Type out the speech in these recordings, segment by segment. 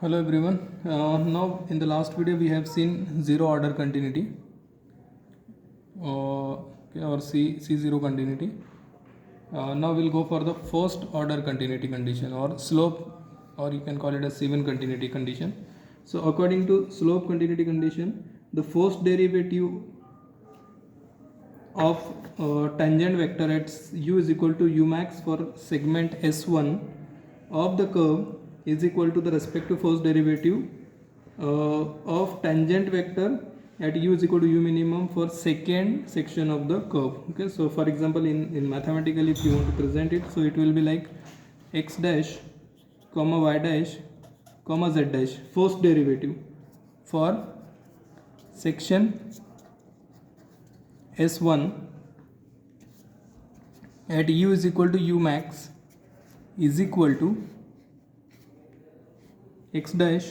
Hello everyone. Now in the last video we have seen zero order continuity or C0 continuity. Now we'll go for the first order continuity condition or slope, or you can call it a C1 continuity condition. So according to slope continuity condition, the first derivative of tangent vector at u is equal to u max for segment S1 of the curve is equal to the respective first derivative of tangent vector at u is equal to u minimum for second section of the curve. Okay, so for example in mathematical, if you want to present it, so it will be like x dash comma y dash comma z dash first derivative for section S1 at u is equal to u max is equal to x dash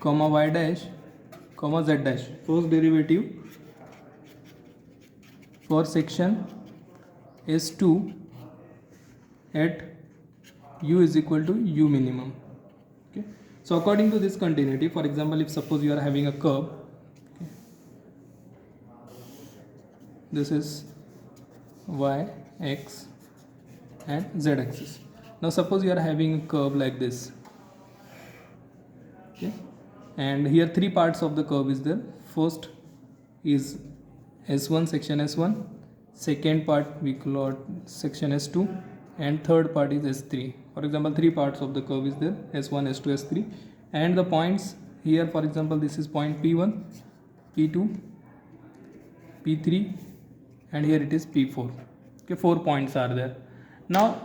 comma y dash comma z dash first derivative for section S2 at u is equal to u minimum. Okay, so according to this continuity, for example, if suppose you are having a curve, okay, this is y, x and z axis. Now suppose you are having a curve like this, okay, and here three parts of the curve is there. First is S1, section S1, second part we call it section S2, and third part is S3. For example, three parts of the curve is there, S1, S2, S3, and the points here, for example, this is point P1, P2, P3, and here it is P4. Okay, 4 points are there. Now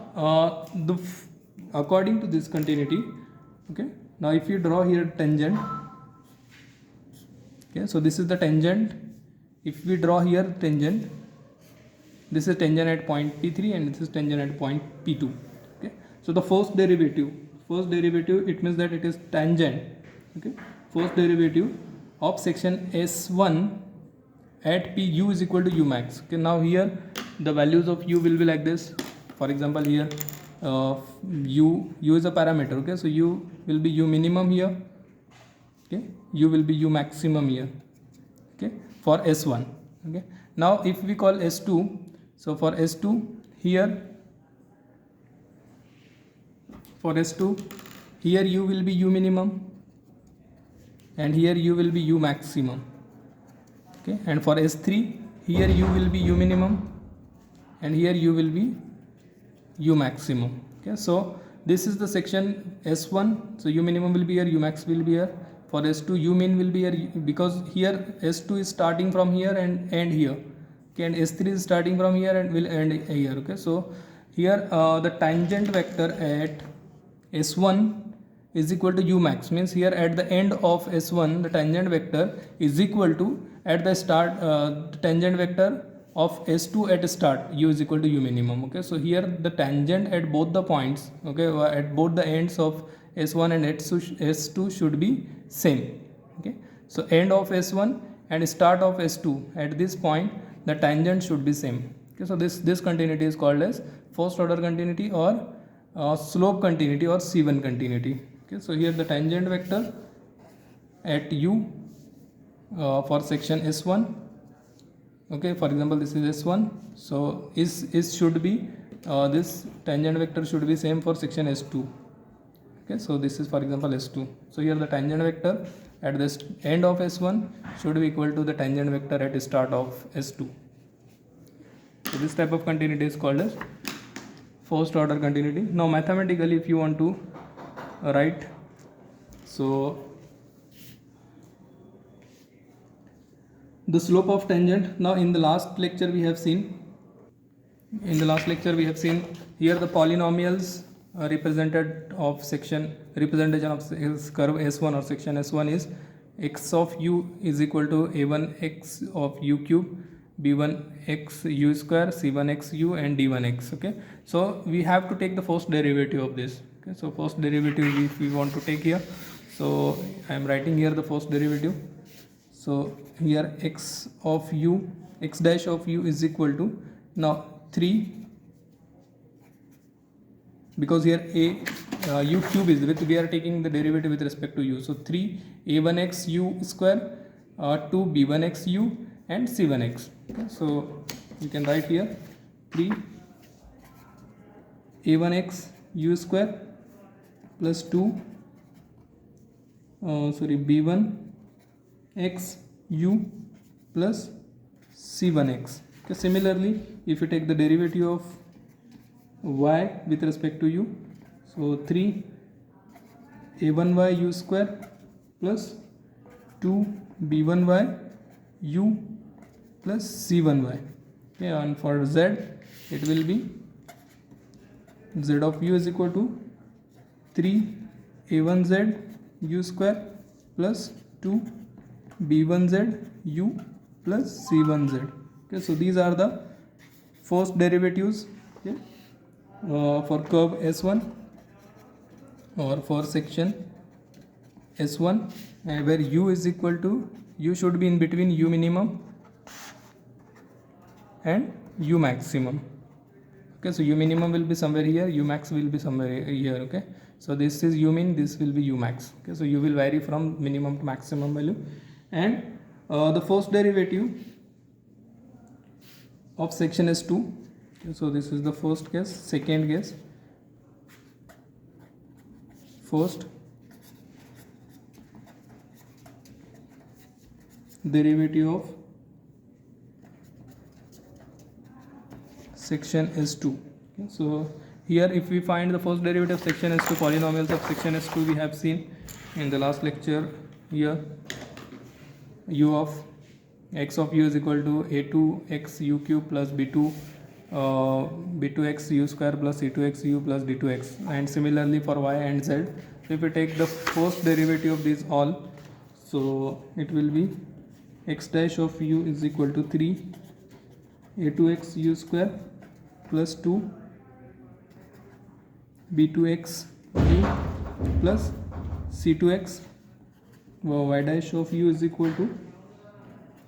according to this continuity, okay, now if you draw here tangent, okay, so this is the tangent. If we draw here tangent, this is tangent at point P3 and this is tangent at point P2. Okay, so the first derivative, it means that it is tangent. Okay, first derivative of section S1 at P u is equal to u max. Okay, now here the values of u will be like this. For example, here u is a parameter. Okay, so u will be u minimum here. Okay, u will be u maximum here. Okay, for S1. Okay, now if we call S2, so for S2 here, for S2 here u will be u minimum and here u will be u maximum. Okay, and for S3 here u will be u minimum and here u will be u maximum. Okay, so this is the section S1, so u minimum will be here, u max will be here. For S2 u min will be here, because here S2 is starting from here and end here. Okay, and S3 is starting from here and will end here. Okay, so here the tangent vector at S1 is equal to u max, means here at the end of S1 the tangent vector is equal to at the start the tangent vector of S2 at start u is equal to u minimum. Okay, so here the tangent at both the points, okay, at both the ends of S1 and S2 should be same. Okay, so end of S1 and start of S2, at this point the tangent should be same. Okay, so this continuity is called as first order continuity or slope continuity or C1 continuity. Okay, so here the tangent vector at u for section S1, okay, for example this is S1, so is should be this tangent vector should be same for section S2. Okay, so this is for example S2, so here the tangent vector at this end of S1 should be equal to the tangent vector at the start of S2. So this type of continuity is called as first order continuity. Now mathematically, if you want to write, so the slope of tangent, now in the last lecture we have seen here the polynomials represented of section representation of curve S1 or section S1 is x of u is equal to a1x of u cube, b1x u square, c1x u and d1x. Okay, so we have to take the first derivative of this. Okay, so first derivative if we want to take here, so I am writing here the first derivative. So here x dash of u is equal to, now 3 because here u cube is with, we are taking the derivative with respect to u. So 3 a1x u square, 2 b1x u and c1x. Okay, so you can write here 3 a1x u square plus 2 b1x u plus c1x. Okay, similarly, if you take the derivative of y with respect to u, so 3 a1y u square plus 2 b1y u plus c1y. Okay, and for z it will be z of u is equal to 3 a1z u square plus 2 b1z u plus c1z. Okay, so these are the first derivatives, okay, for curve S1 or for section S1, where u is equal to, u should be in between u minimum and u maximum. Okay, so u minimum will be somewhere here, u max will be somewhere here. Okay, so this is u min, this will be u max. Okay, so u will vary from minimum to maximum value. And the first derivative of section S2, okay, so this is the first case. Second case, first derivative of section S2. Okay, so here if we find the first derivative of section S2, polynomials of section S2 we have seen in the last lecture. Here u of x of u is equal to a2x u cube plus b2x u square plus c2x u plus d2x, and similarly for y and z. So if we take the first derivative of these all, so it will be x dash of u is equal to 3 a2x u square plus 2 b2x u plus c2x, y dash of u is equal to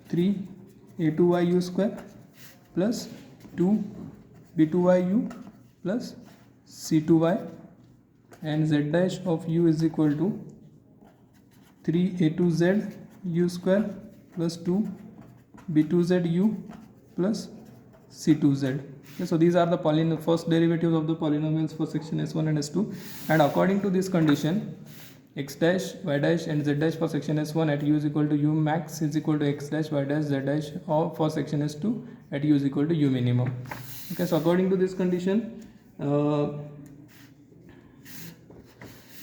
3 a2y u square plus 2 b2y u plus c2y, and z dash of u is equal to 3 a2z u square plus 2 b2z u plus c2z. Okay, so these are the first derivatives of the polynomials for section S1 and S2, and according to this condition, x dash, y dash and z dash for section S1 at u is equal to u max is equal to x dash, y dash, z dash for section S2 at u is equal to u minimum. Okay, so according to this condition,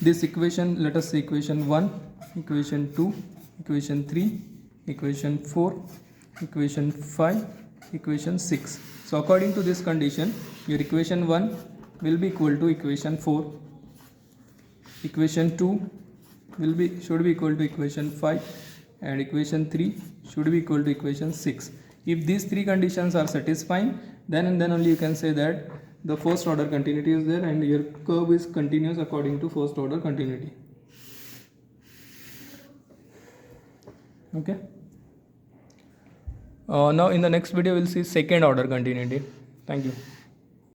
this equation, let us say equation 1, equation 2, equation 3, equation 4, equation 5, equation 6. So according to this condition, your equation 1 will be equal to equation 4, equation 2 should be equal to equation 5, and equation 3 should be equal to equation 6. If these three conditions are satisfying, then only you can say that the first order continuity is there and your curve is continuous according to first order continuity. Okay. Now in the next video we'll see second order continuity. Thank you.